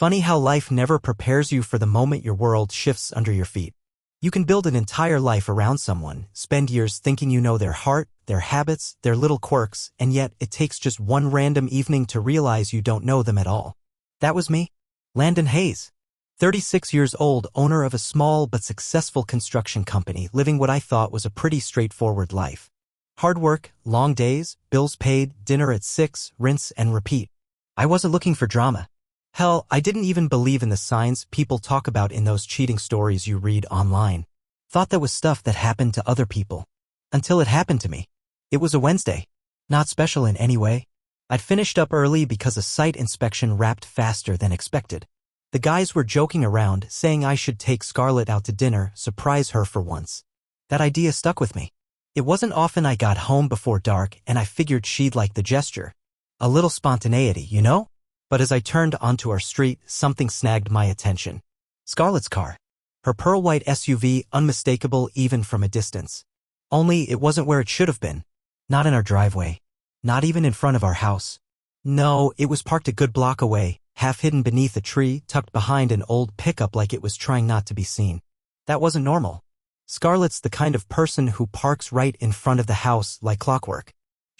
Funny how life never prepares you for the moment your world shifts under your feet. You can build an entire life around someone, spend years thinking you know their heart, their habits, their little quirks, and yet it takes just one random evening to realize you don't know them at all. That was me. Landon Hayes. 36 years old, owner of a small but successful construction company, living what I thought was a pretty straightforward life. Hard work, long days, bills paid, dinner at 6, rinse and repeat. I wasn't looking for drama. Hell, I didn't even believe in the signs people talk about in those cheating stories you read online. Thought that was stuff that happened to other people. Until it happened to me. It was a Wednesday. Not special in any way. I'd finished up early because a site inspection wrapped faster than expected. The guys were joking around, saying I should take Scarlett out to dinner, surprise her for once. That idea stuck with me. It wasn't often I got home before dark, and I figured she'd like the gesture. A little spontaneity, you know? But as I turned onto our street, something snagged my attention. Scarlett's car. Her pearl-white SUV, unmistakable even from a distance. Only it wasn't where it should have been. Not in our driveway. Not even in front of our house. No, it was parked a good block away, half hidden beneath a tree, tucked behind an old pickup like it was trying not to be seen. That wasn't normal. Scarlett's the kind of person who parks right in front of the house like clockwork.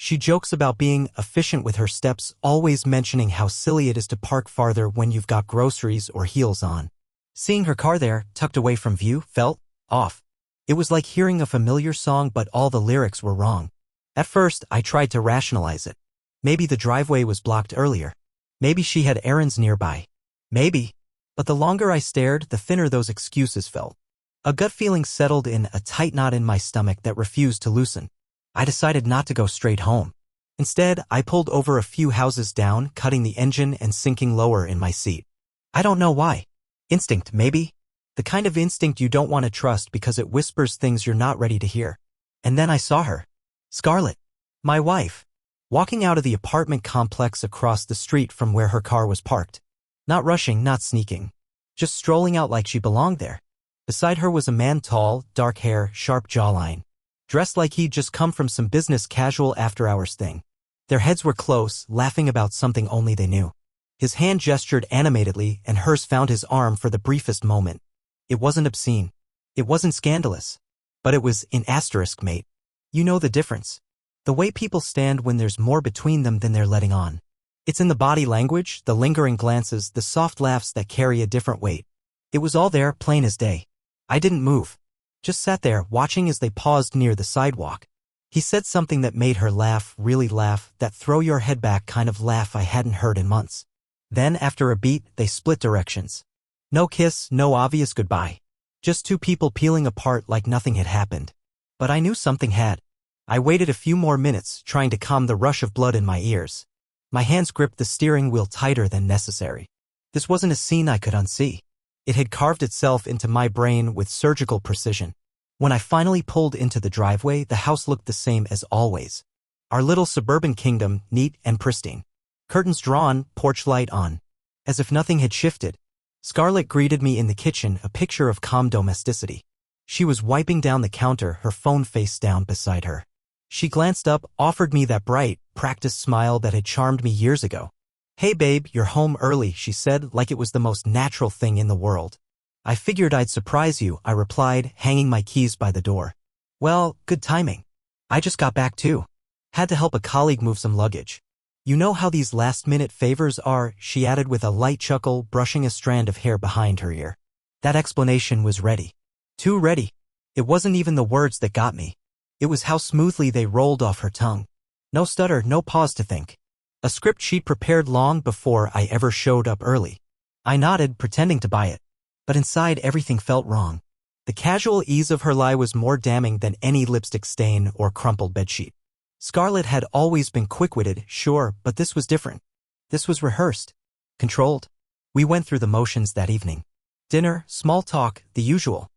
She jokes about being efficient with her steps, always mentioning how silly it is to park farther when you've got groceries or heels on. Seeing her car there, tucked away from view, felt off. It was like hearing a familiar song, but all the lyrics were wrong. At first, I tried to rationalize it. Maybe the driveway was blocked earlier. Maybe she had errands nearby. Maybe. But the longer I stared, the thinner those excuses felt. A gut feeling settled in, a tight knot in my stomach that refused to loosen. I decided not to go straight home. Instead, I pulled over a few houses down, cutting the engine and sinking lower in my seat. I don't know why. Instinct, maybe? The kind of instinct you don't want to trust because it whispers things you're not ready to hear. And then I saw her. Scarlett. My wife. Walking out of the apartment complex across the street from where her car was parked. Not rushing, not sneaking. Just strolling out like she belonged there. Beside her was a man, tall, dark hair, sharp jawline. Dressed like he'd just come from some business casual after-hours thing. Their heads were close, laughing about something only they knew. His hand gestured animatedly, and hers found his arm for the briefest moment. It wasn't obscene. It wasn't scandalous. But it was in asterisk, mate. You know the difference. The way people stand when there's more between them than they're letting on. It's in the body language, the lingering glances, the soft laughs that carry a different weight. It was all there, plain as day. I didn't move. Just sat there, watching as they paused near the sidewalk. He said something that made her laugh, really laugh, that throw your head back kind of laugh I hadn't heard in months. Then, after a beat, they split directions. No kiss, no obvious goodbye. Just two people peeling apart like nothing had happened. But I knew something had. I waited a few more minutes, trying to calm the rush of blood in my ears. My hands gripped the steering wheel tighter than necessary. This wasn't a scene I could unsee. It had carved itself into my brain with surgical precision. When I finally pulled into the driveway, the house looked the same as always. Our little suburban kingdom, neat and pristine. Curtains drawn, porch light on. As if nothing had shifted. Scarlett greeted me in the kitchen, a picture of calm domesticity. She was wiping down the counter, her phone face down beside her. She glanced up, offered me that bright, practiced smile that had charmed me years ago. "Hey babe, you're home early," she said, like it was the most natural thing in the world. "I figured I'd surprise you," I replied, hanging my keys by the door. "Well, good timing. I just got back too. Had to help a colleague move some luggage. You know how these last-minute favors are," she added with a light chuckle, brushing a strand of hair behind her ear. That explanation was ready. Too ready. It wasn't even the words that got me. It was how smoothly they rolled off her tongue. No stutter, no pause to think. A script she'd prepared long before I ever showed up early. I nodded, pretending to buy it. But inside everything felt wrong. The casual ease of her lie was more damning than any lipstick stain or crumpled bedsheet. Scarlett had always been quick-witted, sure, but this was different. This was rehearsed. Controlled. We went through the motions that evening. Dinner, small talk, the usual.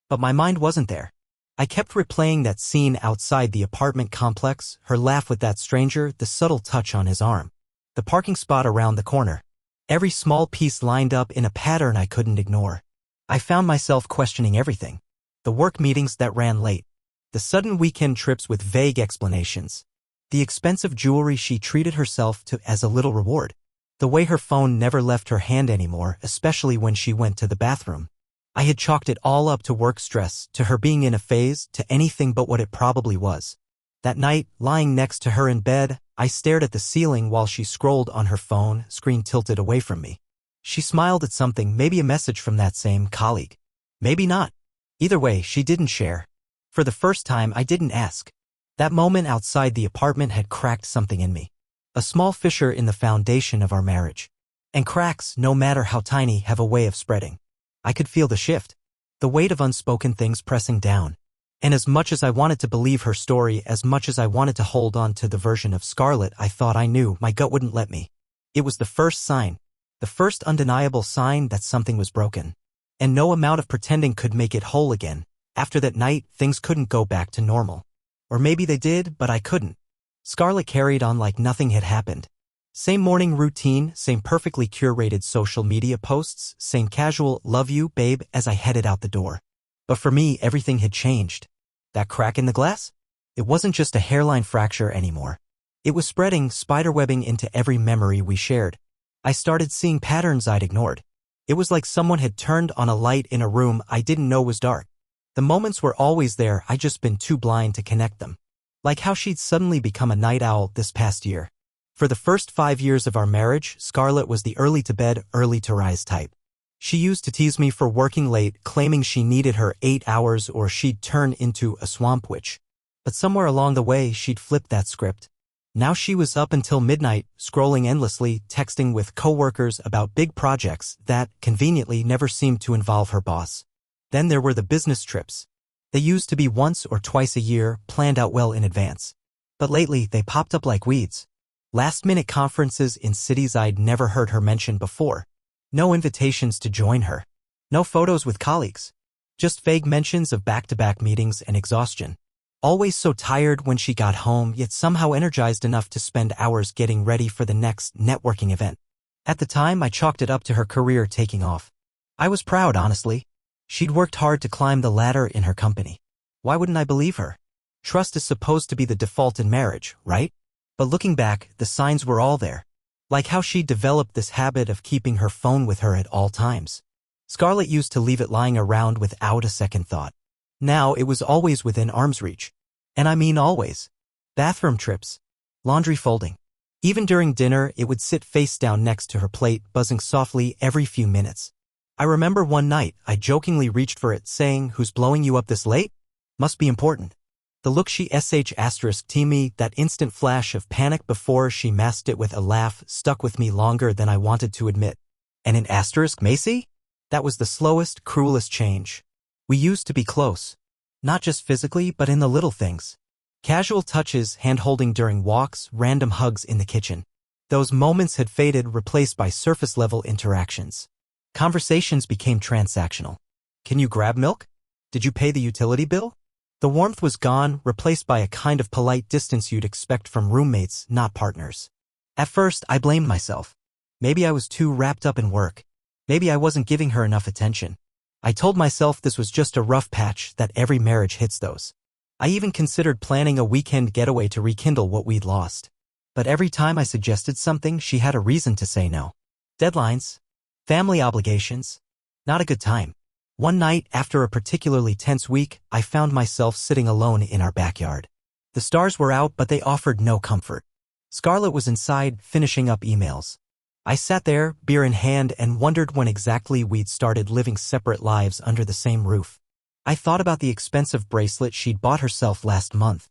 But my mind wasn't there. I kept replaying that scene outside the apartment complex, her laugh with that stranger, the subtle touch on his arm. The parking spot around the corner. Every small piece lined up in a pattern I couldn't ignore. I found myself questioning everything. The work meetings that ran late. The sudden weekend trips with vague explanations. The expensive jewelry she treated herself to as a little reward. The way her phone never left her hand anymore, especially when she went to the bathroom. I had chalked it all up to work stress, to her being in a phase, to anything but what it probably was. That night, lying next to her in bed, I stared at the ceiling while she scrolled on her phone, screen tilted away from me. She smiled at something, maybe a message from that same colleague. Maybe not. Either way, she didn't share. For the first time, I didn't ask. That moment outside the apartment had cracked something in me. A small fissure in the foundation of our marriage. And cracks, no matter how tiny, have a way of spreading. I could feel the shift. The weight of unspoken things pressing down. And as much as I wanted to believe her story, as much as I wanted to hold on to the version of Scarlett I thought I knew, my gut wouldn't let me. It was the first sign. The first undeniable sign that something was broken. And no amount of pretending could make it whole again. After that night, things couldn't go back to normal. Or maybe they did, but I couldn't. Scarlett carried on like nothing had happened. Same morning routine, same perfectly curated social media posts, same casual "love you, babe" as I headed out the door. But for me, everything had changed. That crack in the glass? It wasn't just a hairline fracture anymore. It was spreading, spiderwebbing into every memory we shared. I started seeing patterns I'd ignored. It was like someone had turned on a light in a room I didn't know was dark. The moments were always there, I'd just been too blind to connect them. Like how she'd suddenly become a night owl this past year. For the first 5 years of our marriage, Scarlett was the early-to-bed, early-to-rise type. She used to tease me for working late, claiming she needed her 8 hours or she'd turn into a swamp witch. But somewhere along the way, she'd flipped that script. Now she was up until midnight, scrolling endlessly, texting with coworkers about big projects that, conveniently, never seemed to involve her boss. Then there were the business trips. They used to be once or twice a year, planned out well in advance. But lately, they popped up like weeds. Last-minute conferences in cities I'd never heard her mention before. No invitations to join her. No photos with colleagues. Just vague mentions of back-to-back meetings and exhaustion. Always so tired when she got home, yet somehow energized enough to spend hours getting ready for the next networking event. At the time, I chalked it up to her career taking off. I was proud, honestly. She'd worked hard to climb the ladder in her company. Why wouldn't I believe her? Trust is supposed to be the default in marriage, right? But looking back, the signs were all there. Like how she developed this habit of keeping her phone with her at all times. Scarlett used to leave it lying around without a second thought. Now it was always within arm's reach. And I mean always. Bathroom trips. Laundry folding. Even during dinner, it would sit face down next to her plate, buzzing softly every few minutes. I remember one night, I jokingly reached for it, saying, "Who's blowing you up this late? Must be important." The look she ***********, me, that instant flash of panic before she masked it with a laugh, stuck with me longer than I wanted to admit. And an *****, Macy? That was the slowest, cruelest change. We used to be close. Not just physically, but in the little things. Casual touches, hand-holding during walks, random hugs in the kitchen. Those moments had faded, replaced by surface-level interactions. Conversations became transactional. Can you grab milk? Did you pay the utility bill? The warmth was gone, replaced by a kind of polite distance you'd expect from roommates, not partners. At first, I blamed myself. Maybe I was too wrapped up in work. Maybe I wasn't giving her enough attention. I told myself this was just a rough patch, that every marriage hits those. I even considered planning a weekend getaway to rekindle what we'd lost. But every time I suggested something, she had a reason to say no. Deadlines. Family obligations. Not a good time. One night, after a particularly tense week, I found myself sitting alone in our backyard. The stars were out, but they offered no comfort. Scarlett was inside, finishing up emails. I sat there, beer in hand, and wondered when exactly we'd started living separate lives under the same roof. I thought about the expensive bracelet she'd bought herself last month.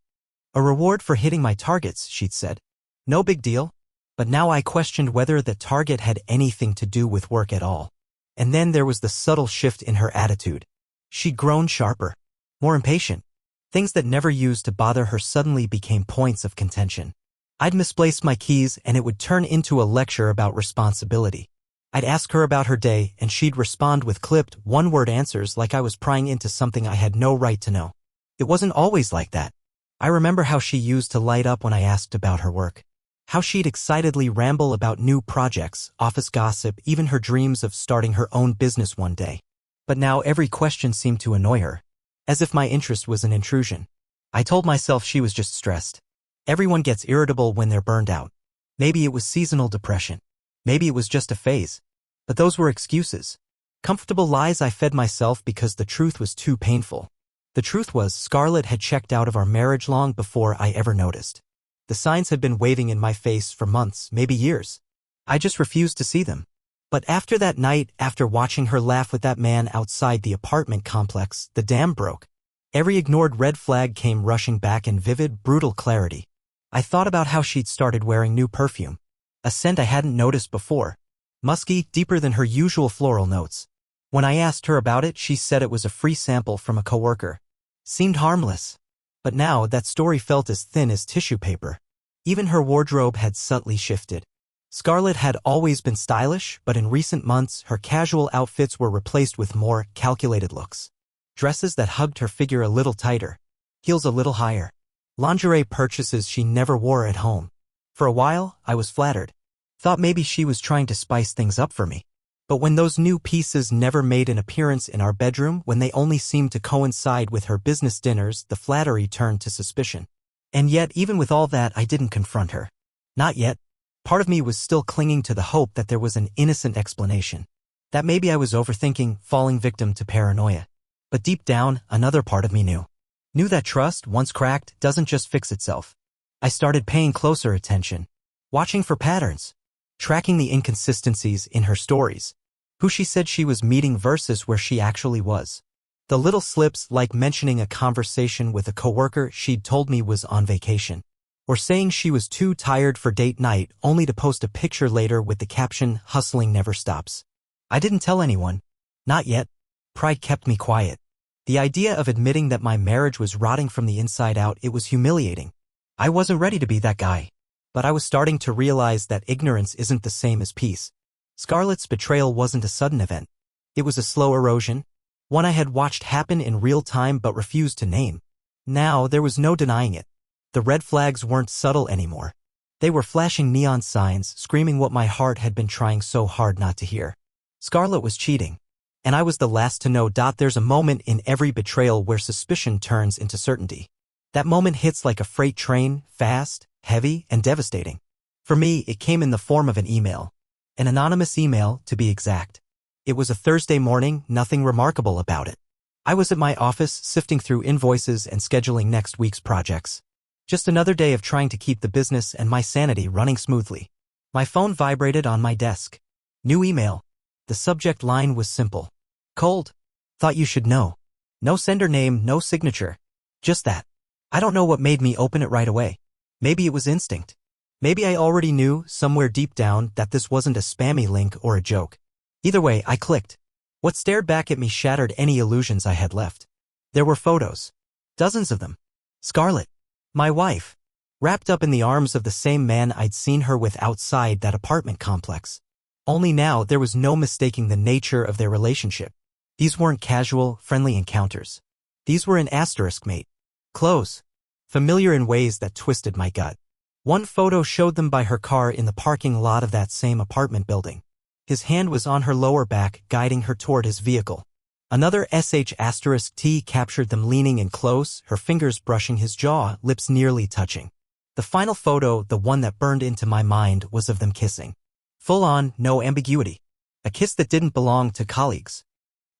A reward for hitting my targets, she'd said. No big deal. But now I questioned whether the target had anything to do with work at all. And then there was the subtle shift in her attitude. She'd grown sharper, more impatient. Things that never used to bother her suddenly became points of contention. I'd misplace my keys and it would turn into a lecture about responsibility. I'd ask her about her day and she'd respond with clipped, one-word answers like I was prying into something I had no right to know. It wasn't always like that. I remember how she used to light up when I asked about her work. How she'd excitedly ramble about new projects, office gossip, even her dreams of starting her own business one day. But now every question seemed to annoy her, as if my interest was an intrusion. I told myself she was just stressed. Everyone gets irritable when they're burned out. Maybe it was seasonal depression. Maybe it was just a phase. But those were excuses. Comfortable lies I fed myself because the truth was too painful. The truth was Scarlett had checked out of our marriage long before I ever noticed. The signs had been waving in my face for months, maybe years. I just refused to see them. But after that night, after watching her laugh with that man outside the apartment complex, the dam broke. Every ignored red flag came rushing back in vivid, brutal clarity. I thought about how she'd started wearing new perfume. A scent I hadn't noticed before. Musky, deeper than her usual floral notes. When I asked her about it, she said it was a free sample from a coworker. Seemed harmless. But now that story felt as thin as tissue paper. Even her wardrobe had subtly shifted. Scarlett had always been stylish, but in recent months her casual outfits were replaced with more calculated looks. Dresses that hugged her figure a little tighter. Heels a little higher. Lingerie purchases she never wore at home. For a while, I was flattered. Thought maybe she was trying to spice things up for me. But when those new pieces never made an appearance in our bedroom, when they only seemed to coincide with her business dinners, the flattery turned to suspicion. And yet, even with all that, I didn't confront her. Not yet. Part of me was still clinging to the hope that there was an innocent explanation. That maybe I was overthinking, falling victim to paranoia. But deep down, another part of me knew that trust, once cracked, doesn't just fix itself. I started paying closer attention. Watching for patterns. Tracking the inconsistencies in her stories. Who she said she was meeting versus where she actually was. The little slips, like mentioning a conversation with a coworker she'd told me was on vacation. Or saying she was too tired for date night only to post a picture later with the caption, "Hustling never stops." I didn't tell anyone. Not yet. Pride kept me quiet. The idea of admitting that my marriage was rotting from the inside out, it was humiliating. I wasn't ready to be that guy. But I was starting to realize that ignorance isn't the same as peace. Scarlett's betrayal wasn't a sudden event. It was a slow erosion, one I had watched happen in real time but refused to name. Now there was no denying it. The red flags weren't subtle anymore. They were flashing neon signs, screaming what my heart had been trying so hard not to hear. Scarlett was cheating. And I was the last to know. There's a moment in every betrayal where suspicion turns into certainty. That moment hits like a freight train, fast, heavy, and devastating. For me, it came in the form of an email. An anonymous email, to be exact. It was a Thursday morning, nothing remarkable about it. I was at my office, sifting through invoices and scheduling next week's projects. Just another day of trying to keep the business and my sanity running smoothly. My phone vibrated on my desk. New email. The subject line was simple. Cold. Thought you should know. No sender name, no signature. Just that. I don't know what made me open it right away. Maybe it was instinct. Maybe I already knew, somewhere deep down, that this wasn't a spammy link or a joke. Either way, I clicked. What stared back at me shattered any illusions I had left. There were photos. Dozens of them. Scarlett. My wife. Wrapped up in the arms of the same man I'd seen her with outside that apartment complex. Only now there was no mistaking the nature of their relationship. These weren't casual, friendly encounters. These were an asterisk, mate. Close. Familiar in ways that twisted my gut. One photo showed them by her car in the parking lot of that same apartment building. His hand was on her lower back, guiding her toward his vehicle. Another *T captured them leaning in close, her fingers brushing his jaw, lips nearly touching. The final photo, the one that burned into my mind, was of them kissing. Full on, no ambiguity. A kiss that didn't belong to colleagues.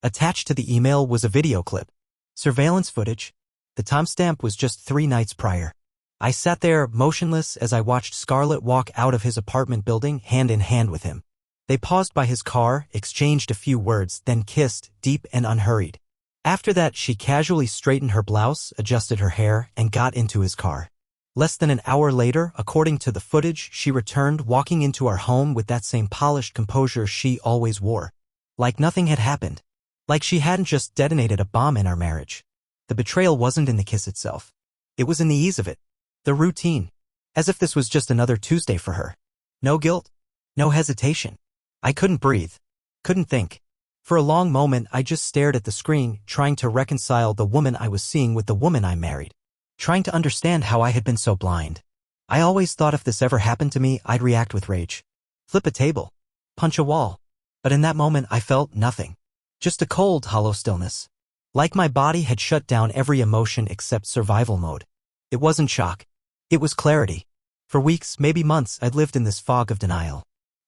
Attached to the email was a video clip. Surveillance footage. The timestamp was just 3 nights prior. I sat there, motionless, as I watched Scarlett walk out of his apartment building, hand in hand with him. They paused by his car, exchanged a few words, then kissed, deep and unhurried. After that, she casually straightened her blouse, adjusted her hair, and got into his car. Less than an hour later, according to the footage, she returned, walking into our home with that same polished composure she always wore. Like nothing had happened. Like she hadn't just detonated a bomb in our marriage. The betrayal wasn't in the kiss itself. It was in the ease of it. The routine. As if this was just another Tuesday for her. No guilt. No hesitation. I couldn't breathe. Couldn't think. For a long moment, I just stared at the screen, trying to reconcile the woman I was seeing with the woman I married. Trying to understand how I had been so blind. I always thought if this ever happened to me, I'd react with rage. Flip a table. Punch a wall. But in that moment, I felt nothing. Just a cold, hollow stillness. Like my body had shut down every emotion except survival mode. It wasn't shock. It was clarity. For weeks, maybe months, I'd lived in this fog of denial.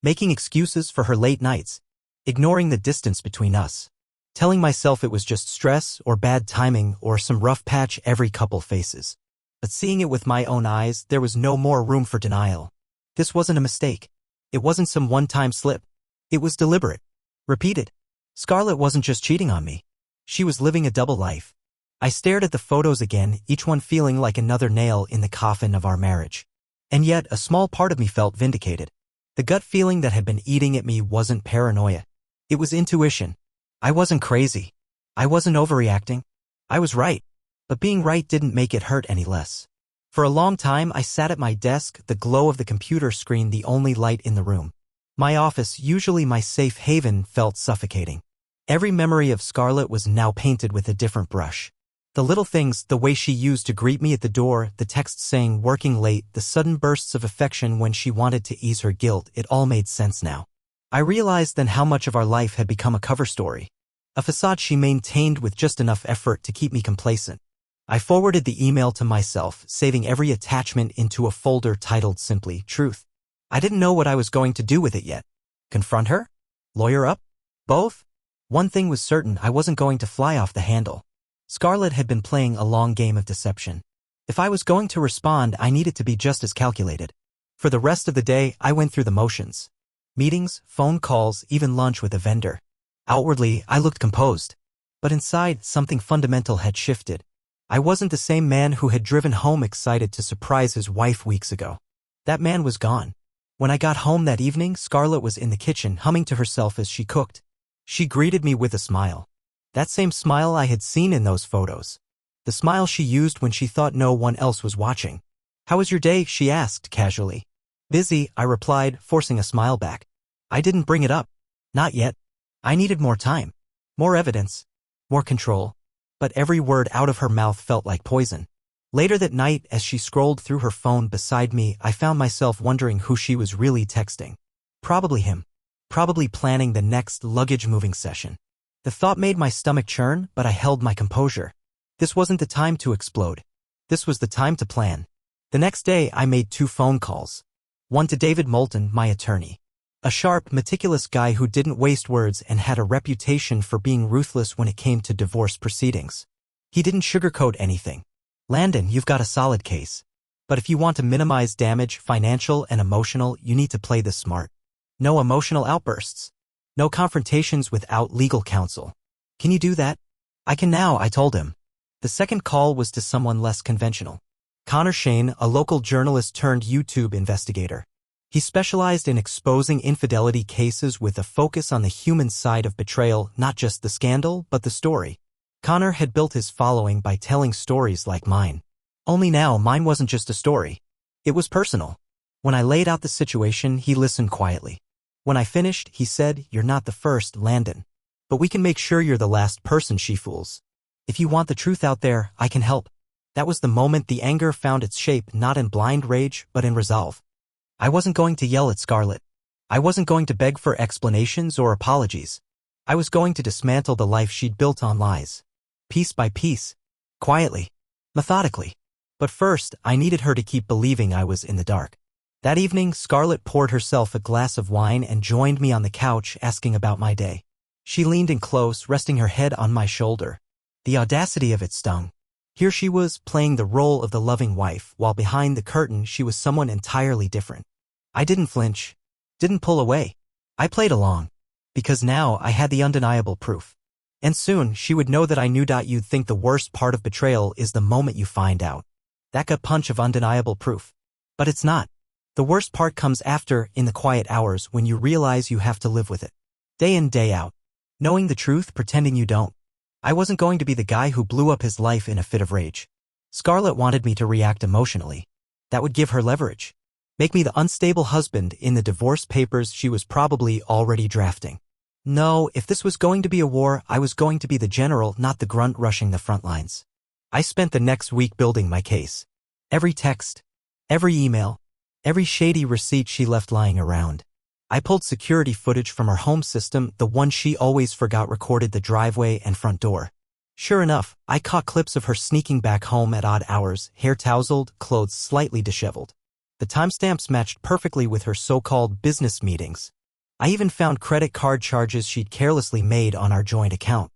making excuses for her late nights, ignoring the distance between us, telling myself it was just stress or bad timing or some rough patch every couple faces. But seeing it with my own eyes, there was no more room for denial. This wasn't a mistake. It wasn't some one-time slip. It was deliberate. Repeated. Scarlett wasn't just cheating on me. She was living a double life. I stared at the photos again, each one feeling like another nail in the coffin of our marriage. And yet, a small part of me felt vindicated. The gut feeling that had been eating at me wasn't paranoia. It was intuition. I wasn't crazy. I wasn't overreacting. I was right. But being right didn't make it hurt any less. For a long time, I sat at my desk, the glow of the computer screen the only light in the room. My office, usually my safe haven, felt suffocating. Every memory of Scarlett was now painted with a different brush. The little things, the way she used to greet me at the door, the text saying working late, the sudden bursts of affection when she wanted to ease her guilt, it all made sense now. I realized then how much of our life had become a cover story. A facade she maintained with just enough effort to keep me complacent. I forwarded the email to myself, saving every attachment into a folder titled simply Truth. I didn't know what I was going to do with it yet. Confront her? Lawyer up? Both? One thing was certain, I wasn't going to fly off the handle. Scarlett had been playing a long game of deception. If I was going to respond, I needed to be just as calculated. For the rest of the day, I went through the motions. Meetings, phone calls, even lunch with a vendor. Outwardly, I looked composed. But inside, something fundamental had shifted. I wasn't the same man who had driven home excited to surprise his wife weeks ago. That man was gone. When I got home that evening, Scarlett was in the kitchen, humming to herself as she cooked. She greeted me with a smile. That same smile I had seen in those photos. The smile she used when she thought no one else was watching. "How was your day?" she asked casually. "Busy," I replied, forcing a smile back. I didn't bring it up. Not yet. I needed more time. More evidence. More control. But every word out of her mouth felt like poison. Later that night, as she scrolled through her phone beside me, I found myself wondering who she was really texting. Probably him. Probably planning the next luggage-moving session. The thought made my stomach churn, but I held my composure. This wasn't the time to explode. This was the time to plan. The next day, I made 2 phone calls. One to David Moulton, my attorney. A sharp, meticulous guy who didn't waste words and had a reputation for being ruthless when it came to divorce proceedings. He didn't sugarcoat anything. "Landon, you've got a solid case. But if you want to minimize damage, financial and emotional, you need to play this smart. No emotional outbursts. No confrontations without legal counsel. Can you do that?" "I can now," I told him. The second call was to someone less conventional. Connor Shane, a local journalist turned YouTube investigator. He specialized in exposing infidelity cases with a focus on the human side of betrayal, not just the scandal, but the story. Connor had built his following by telling stories like mine. Only now, mine wasn't just a story. It was personal. When I laid out the situation, he listened quietly. When I finished, he said, "You're not the first, Landon. But we can make sure you're the last person she fools. If you want the truth out there, I can help." That was the moment the anger found its shape, not in blind rage, but in resolve. I wasn't going to yell at Scarlett. I wasn't going to beg for explanations or apologies. I was going to dismantle the life she'd built on lies. Piece by piece. Quietly. Methodically. But first, I needed her to keep believing I was in the dark. That evening, Scarlett poured herself a glass of wine and joined me on the couch, asking about my day. She leaned in close, resting her head on my shoulder. The audacity of it stung. Here she was, playing the role of the loving wife, while behind the curtain she was someone entirely different. I didn't flinch. Didn't pull away. I played along. Because now I had the undeniable proof. And soon she would know that I knew. You'd think the worst part of betrayal is the moment you find out. That gut punch of undeniable proof. But it's not. The worst part comes after, in the quiet hours, when you realize you have to live with it. Day in, day out. Knowing the truth, pretending you don't. I wasn't going to be the guy who blew up his life in a fit of rage. Scarlett wanted me to react emotionally. That would give her leverage. Make me the unstable husband in the divorce papers she was probably already drafting. No, if this was going to be a war, I was going to be the general, not the grunt rushing the front lines. I spent the next week building my case. Every text, every email, every shady receipt she left lying around. I pulled security footage from her home system, the one she always forgot recorded the driveway and front door. Sure enough, I caught clips of her sneaking back home at odd hours, hair tousled, clothes slightly disheveled. The timestamps matched perfectly with her so-called business meetings, I even found credit card charges she'd carelessly made on our joint account.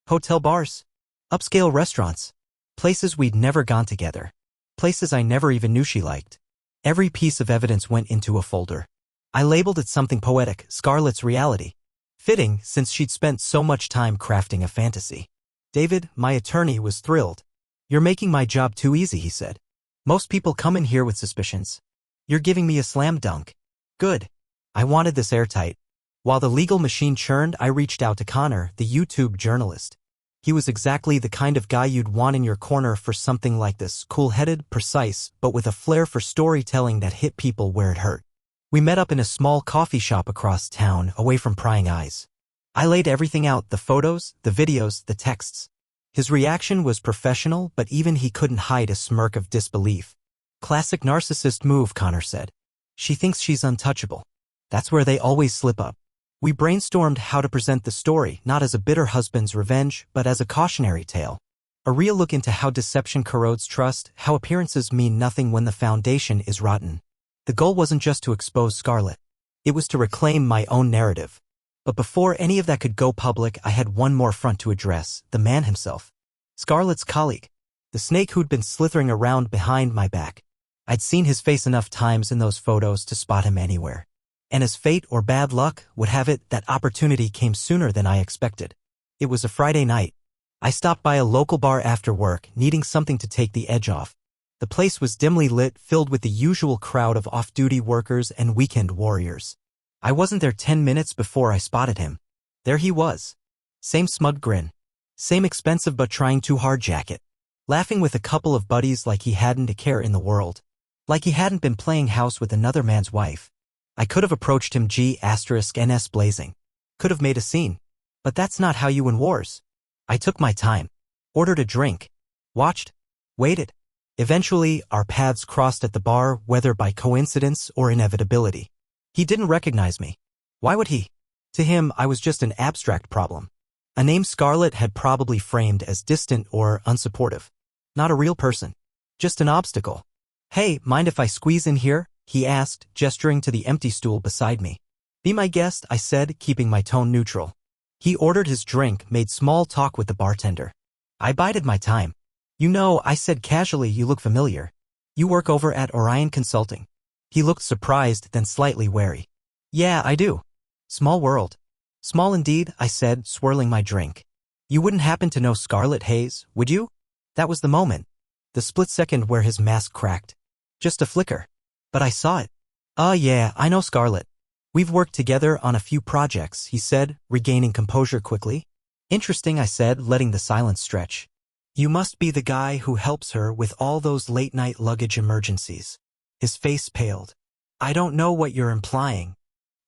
Hotel bars, upscale restaurants, places we'd never gone together, places I never even knew she liked. Every piece of evidence went into a folder. I labeled it something poetic, Scarlett's reality. Fitting, since she'd spent so much time crafting a fantasy. David, my attorney, was thrilled. "You're making my job too easy," he said. "Most people come in here with suspicions. You're giving me a slam dunk." Good. I wanted this airtight. While the legal machine churned, I reached out to Connor, the YouTube journalist. He was exactly the kind of guy you'd want in your corner for something like this, cool-headed, precise, but with a flair for storytelling that hit people where it hurt. We met up in a small coffee shop across town, away from prying eyes. I laid everything out, the photos, the videos, the texts. His reaction was professional, but even he couldn't hide a smirk of disbelief. "Classic narcissist move," Connor said. "She thinks she's untouchable. That's where they always slip up." We brainstormed how to present the story, not as a bitter husband's revenge, but as a cautionary tale. A real look into how deception corrodes trust, how appearances mean nothing when the foundation is rotten. The goal wasn't just to expose Scarlett. It was to reclaim my own narrative. But before any of that could go public, I had one more front to address, the man himself. Scarlett's colleague. The snake who'd been slithering around behind my back. I'd seen his face enough times in those photos to spot him anywhere. And as fate or bad luck would have it, that opportunity came sooner than I expected. It was a Friday night. I stopped by a local bar after work, needing something to take the edge off. The place was dimly lit, filled with the usual crowd of off-duty workers and weekend warriors. I wasn't there 10 minutes before I spotted him. There he was. Same smug grin. Same expensive but trying too hard jacket. Laughing with a couple of buddies like he hadn't a care in the world. Like he hadn't been playing house with another man's wife. I could have approached him G*NS blazing. Could have made a scene. But that's not how you win wars. I took my time. Ordered a drink. Watched. Waited. Eventually, our paths crossed at the bar, whether by coincidence or inevitability. He didn't recognize me. Why would he? To him, I was just an abstract problem. A name Scarlett had probably framed as distant or unsupportive. Not a real person. Just an obstacle. "Hey, mind if I squeeze in here?" he asked, gesturing to the empty stool beside me. "Be my guest," I said, keeping my tone neutral. He ordered his drink, made small talk with the bartender. I bided my time. "You know," I said casually, "you look familiar. You work over at Orion Consulting." He looked surprised, then slightly wary. "Yeah, I do. Small world." "Small indeed," I said, swirling my drink. "You wouldn't happen to know Scarlett Hayes, would you?" That was the moment. The split second where his mask cracked. Just a flicker. But I saw it. Yeah, I know Scarlett. We've worked together on a few projects," he said, regaining composure quickly. "Interesting," I said, letting the silence stretch. "You must be the guy who helps her with all those late-night luggage emergencies." His face paled. "I don't know what you're implying."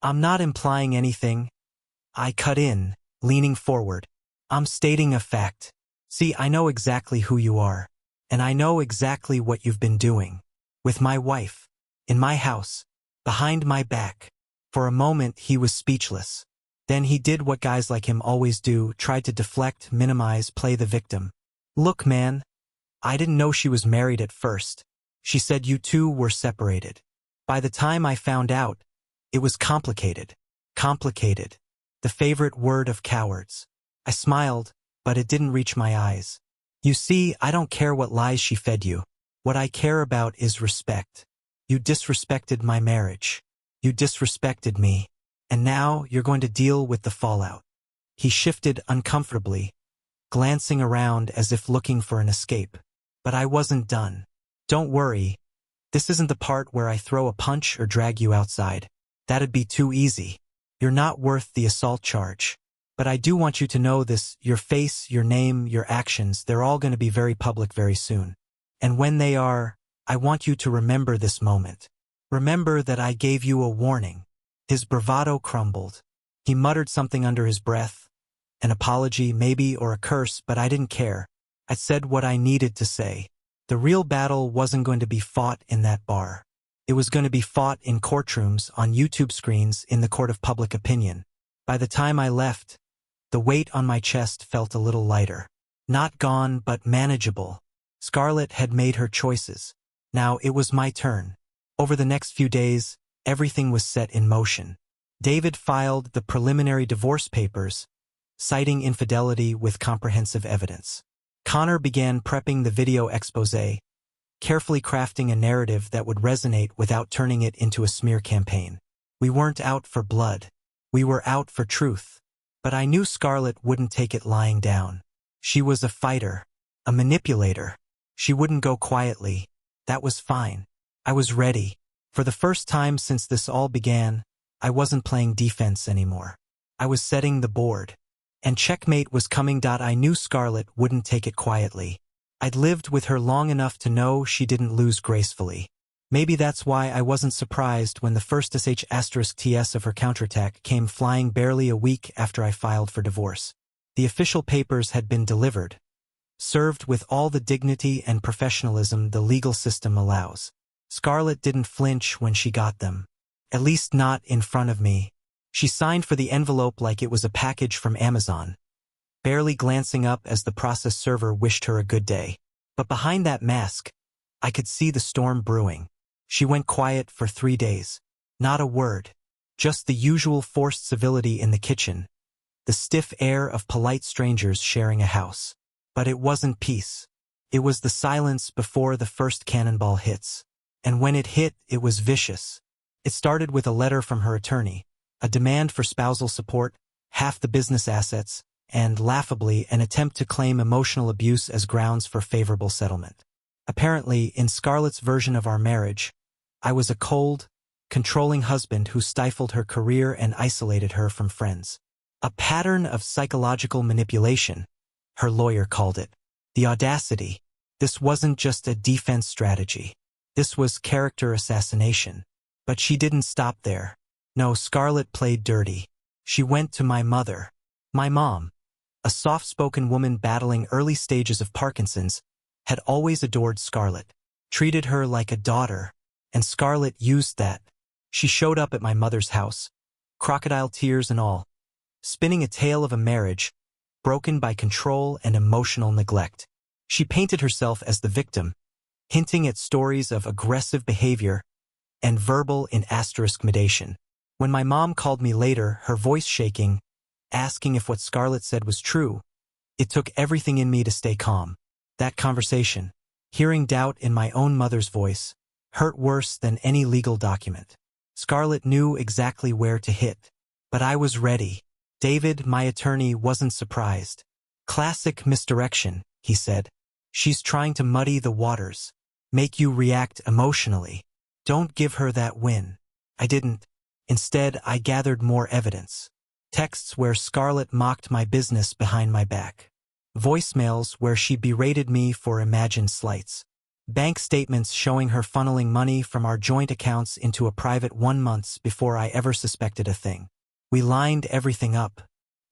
"I'm not implying anything." I cut in, leaning forward. "I'm stating a fact. See, I know exactly who you are. And I know exactly what you've been doing. With my wife. In my house. Behind my back." For a moment, he was speechless. Then he did what guys like him always do, tried to deflect, minimize, play the victim. "Look, man. I didn't know she was married at first. She said you two were separated. By the time I found out, it was complicated. Complicated. The favorite word of cowards." I smiled, but it didn't reach my eyes. "You see, I don't care what lies she fed you. What I care about is respect. You disrespected my marriage. You disrespected me. And now you're going to deal with the fallout." He shifted uncomfortably, glancing around as if looking for an escape. But I wasn't done. "Don't worry. This isn't the part where I throw a punch or drag you outside. That'd be too easy. You're not worth the assault charge. But I do want you to know this, your face, your name, your actions, they're all going to be very public very soon. And when they are, I want you to remember this moment. Remember that I gave you a warning." His bravado crumbled. He muttered something under his breath. An apology, maybe, or a curse, but I didn't care. I said what I needed to say. The real battle wasn't going to be fought in that bar. It was going to be fought in courtrooms, on YouTube screens, in the court of public opinion. By the time I left, the weight on my chest felt a little lighter. Not gone, but manageable. Scarlett had made her choices. Now it was my turn. Over the next few days, everything was set in motion. David filed the preliminary divorce papers, citing infidelity with comprehensive evidence. Connor began prepping the video exposé, carefully crafting a narrative that would resonate without turning it into a smear campaign. We weren't out for blood. We were out for truth. But I knew Scarlett wouldn't take it lying down. She was a fighter, a manipulator. She wouldn't go quietly. That was fine. I was ready. For the first time since this all began, I wasn't playing defense anymore. I was setting the board. And checkmate was coming. I knew Scarlett wouldn't take it quietly. I'd lived with her long enough to know she didn't lose gracefully. Maybe that's why I wasn't surprised when the first *TS of her counterattack came flying barely a week after I filed for divorce. The official papers had been delivered, served with all the dignity and professionalism the legal system allows. Scarlett didn't flinch when she got them. At least not in front of me. She signed for the envelope like it was a package from Amazon, barely glancing up as the process server wished her a good day. But behind that mask, I could see the storm brewing. She went quiet for 3 days. Not a word. Just the usual forced civility in the kitchen. The stiff air of polite strangers sharing a house. But it wasn't peace. It was the silence before the first cannonball hits. And when it hit, it was vicious. It started with a letter from her attorney, a demand for spousal support, half the business assets, and, laughably, an attempt to claim emotional abuse as grounds for favorable settlement. Apparently, in Scarlett's version of our marriage, I was a cold, controlling husband who stifled her career and isolated her from friends. A pattern of psychological manipulation, her lawyer called it. The audacity. This wasn't just a defense strategy. This was character assassination. But she didn't stop there. No, Scarlett played dirty. She went to my mother. My mom, a soft-spoken woman battling early stages of Parkinson's, had always adored Scarlett, treated her like a daughter, and Scarlett used that. She showed up at my mother's house, crocodile tears and all, spinning a tale of a marriage broken by control and emotional neglect. She painted herself as the victim, hinting at stories of aggressive behavior and verbal intimidation. When my mom called me later, her voice shaking, asking if what Scarlett said was true, it took everything in me to stay calm. That conversation, hearing doubt in my own mother's voice, hurt worse than any legal document. Scarlett knew exactly where to hit. But I was ready. David, my attorney, wasn't surprised. Classic misdirection, he said. She's trying to muddy the waters, make you react emotionally. Don't give her that win. I didn't. Instead, I gathered more evidence. Texts where Scarlett mocked my business behind my back. Voicemails where she berated me for imagined slights. Bank statements showing her funneling money from our joint accounts into a private one months before I ever suspected a thing. We lined everything up.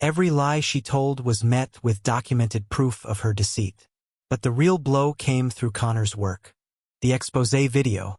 Every lie she told was met with documented proof of her deceit. But the real blow came through Connor's work. The exposé video.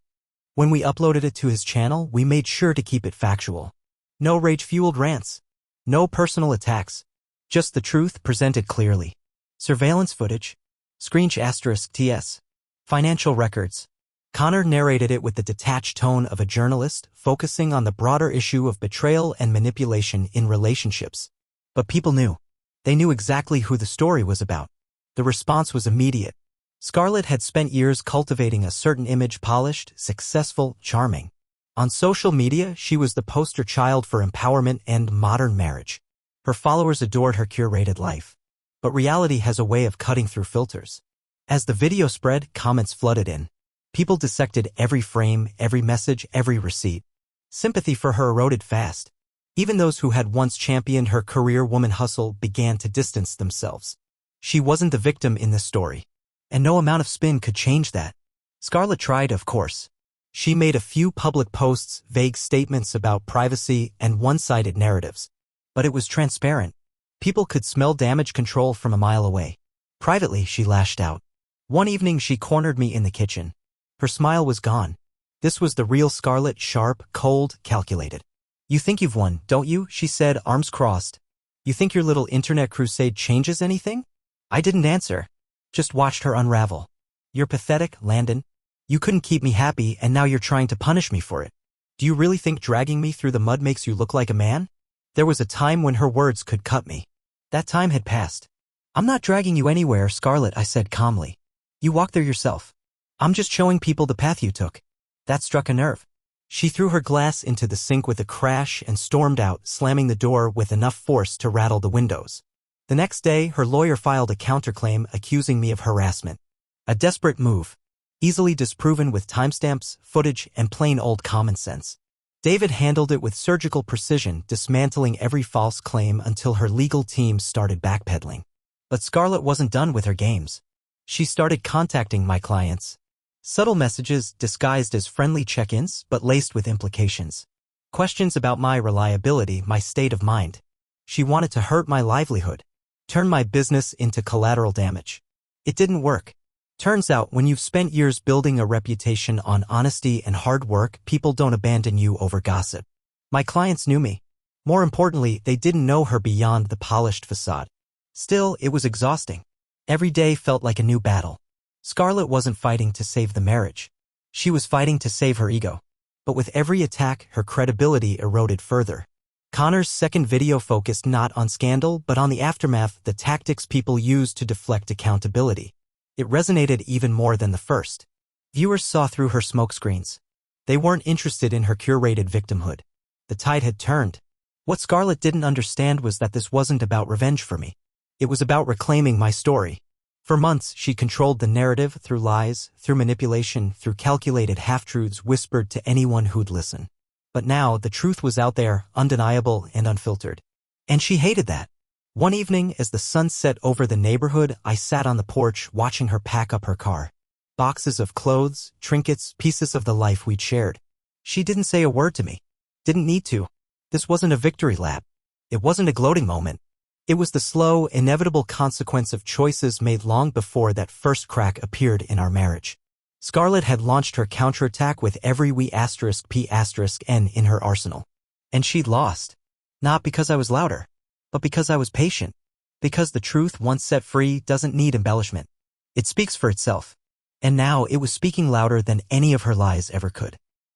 When we uploaded it to his channel, we made sure to keep it factual. No rage-fueled rants. No personal attacks. Just the truth presented clearly. Surveillance footage. *TS. Financial records. Connor narrated it with the detached tone of a journalist, focusing on the broader issue of betrayal and manipulation in relationships. But people knew. They knew exactly who the story was about. The response was immediate. Scarlett had spent years cultivating a certain image: polished, successful, charming. On social media, she was the poster child for empowerment and modern marriage. Her followers adored her curated life. But reality has a way of cutting through filters. As the video spread, comments flooded in. People dissected every frame, every message, every receipt. Sympathy for her eroded fast. Even those who had once championed her career woman hustle began to distance themselves. She wasn't the victim in this story. And no amount of spin could change that. Scarlett tried, of course. She made a few public posts, vague statements about privacy, and one-sided narratives. But it was transparent. People could smell damage control from a mile away. Privately, she lashed out. One evening she cornered me in the kitchen. Her smile was gone. This was the real Scarlett, sharp, cold, calculated. "You think you've won, don't you?" she said, arms crossed. "You think your little internet crusade changes anything?" I didn't answer. Just watched her unravel. "You're pathetic, Landon. You couldn't keep me happy and now you're trying to punish me for it." Do you really think dragging me through the mud makes you look like a man? There was a time when her words could cut me. That time had passed. I'm not dragging you anywhere, Scarlett, I said calmly. You walked there yourself. I'm just showing people the path you took. That struck a nerve. She threw her glass into the sink with a crash and stormed out, slamming the door with enough force to rattle the windows. The next day, her lawyer filed a counterclaim accusing me of harassment. A desperate move, easily disproven with timestamps, footage, and plain old common sense. David handled it with surgical precision, dismantling every false claim until her legal team started backpedaling. But Scarlett wasn't done with her games. She started contacting my clients. Subtle messages disguised as friendly check-ins but laced with implications. Questions about my reliability, my state of mind. She wanted to hurt my livelihood, turn my business into collateral damage. It didn't work. Turns out, when you've spent years building a reputation on honesty and hard work, people don't abandon you over gossip. My clients knew me. More importantly, they didn't know her beyond the polished facade. Still, it was exhausting. Every day felt like a new battle. Scarlett wasn't fighting to save the marriage. She was fighting to save her ego. But with every attack, her credibility eroded further. Connor's second video focused not on scandal, but on the aftermath, the tactics people used to deflect accountability. It resonated even more than the first. Viewers saw through her smokescreens. They weren't interested in her curated victimhood. The tide had turned. What Scarlett didn't understand was that this wasn't about revenge for me. It was about reclaiming my story. For months, she controlled the narrative through lies, through manipulation, through calculated half-truths whispered to anyone who'd listen. But now, the truth was out there, undeniable and unfiltered. And she hated that. One evening, as the sun set over the neighborhood, I sat on the porch watching her pack up her car. Boxes of clothes, trinkets, pieces of the life we'd shared. She didn't say a word to me. Didn't need to. This wasn't a victory lap. It wasn't a gloating moment. It was the slow, inevitable consequence of choices made long before that first crack appeared in our marriage. Scarlett had launched her counterattack with every P*N in her arsenal. And she'd lost. Not because I was louder, but because I was patient. Because the truth, once set free, doesn't need embellishment. It speaks for itself. And now it was speaking louder than any of her lies ever could.